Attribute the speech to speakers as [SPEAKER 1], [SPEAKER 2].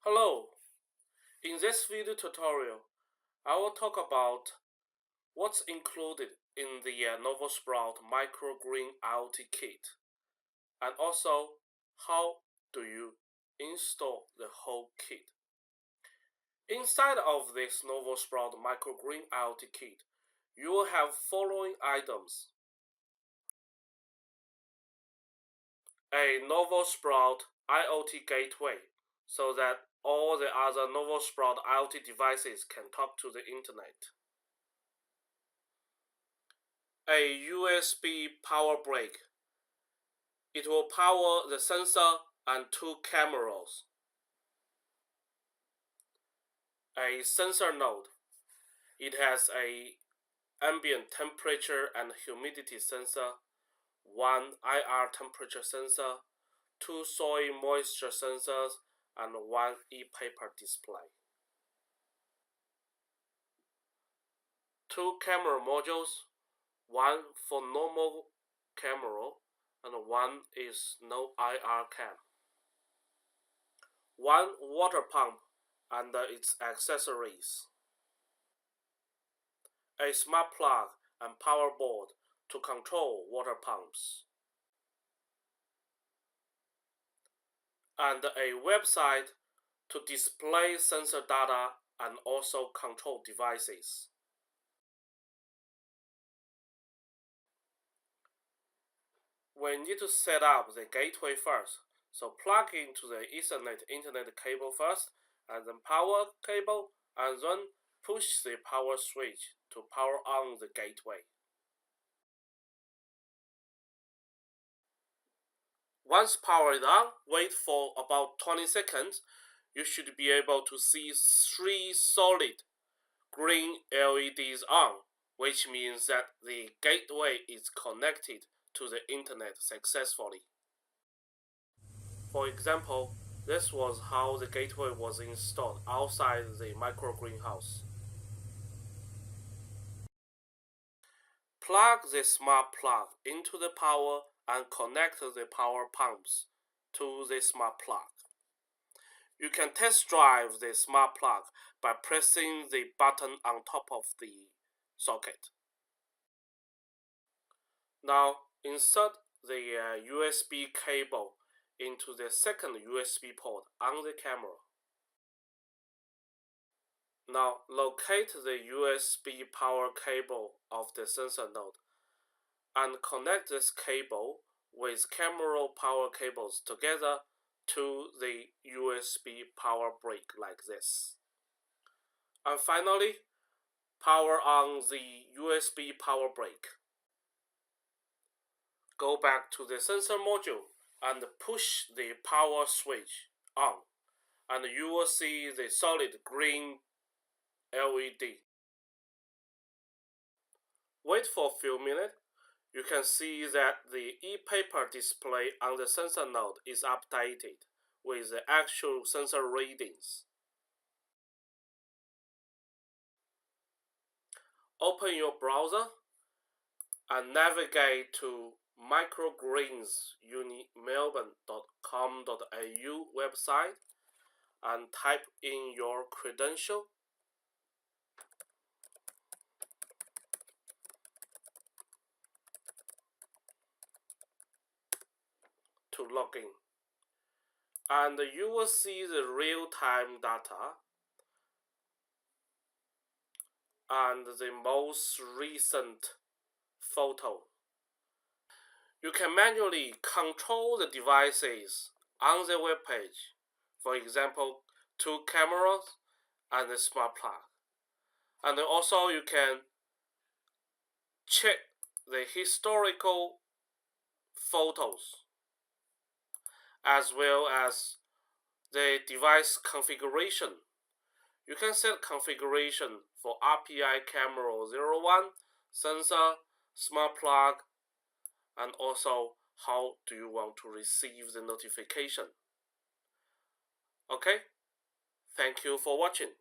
[SPEAKER 1] Hello, in this video tutorial, I will talk about what's included in the novoSprout microgreen IoT kit, and also how do you install the whole kit. Inside of this novoSprout microgreen IoT kit, you will have following items: a novoSprout IoT gateway, so that all the other novoSprout IoT devices can talk to the internet. A USB power brick. It will power the sensor and 2 cameras. A sensor node. It has a ambient temperature and humidity sensor, 1 IR temperature sensor, 2 soil moisture sensors, and 1 e-paper display. 2 camera modules, 1 for normal camera and 1 is no IR cam. 1 water pump and its accessories. A smart plug and power board to control water pumps. And a website to display sensor data and also control devices. We need to set up the gateway first, so plug into the Ethernet internet cable first, and then power cable, and then push the power switch to power on the gateway. Once powered on, wait for about 20 seconds. You should be able to see 3 solid green LEDs on, which means that the gateway is connected to the internet successfully. For example, this was how the gateway was installed outside the microgreen house. Plug the smart plug into the power and connect the power pumps to the smart plug. You can test drive the smart plug by pressing the button on top of the socket. Now insert the USB cable into the second USB port on the camera. Now locate the USB power cable of the sensor node and connect this cable with camera power cables together to the USB power brick like this. And finally, power on the USB power brick. Go back to the sensor module and push the power switch on, and you will see the solid green LED. Wait for a few minutes. You can see that the e-paper display on the sensor node is updated with the actual sensor readings. Open your browser and navigate to microgreensunimelbourne.com.au website and type in your credential. To log in, and you will see the real-time data and the most recent photo. You can manually control the devices on the web page, for example 2 cameras and a smart plug. And also you can check the historical photos as well as the device configuration. You can set configuration for RPI camera 01, sensor, smart plug, and also how do you want to receive the notification. Okay, thank you for watching.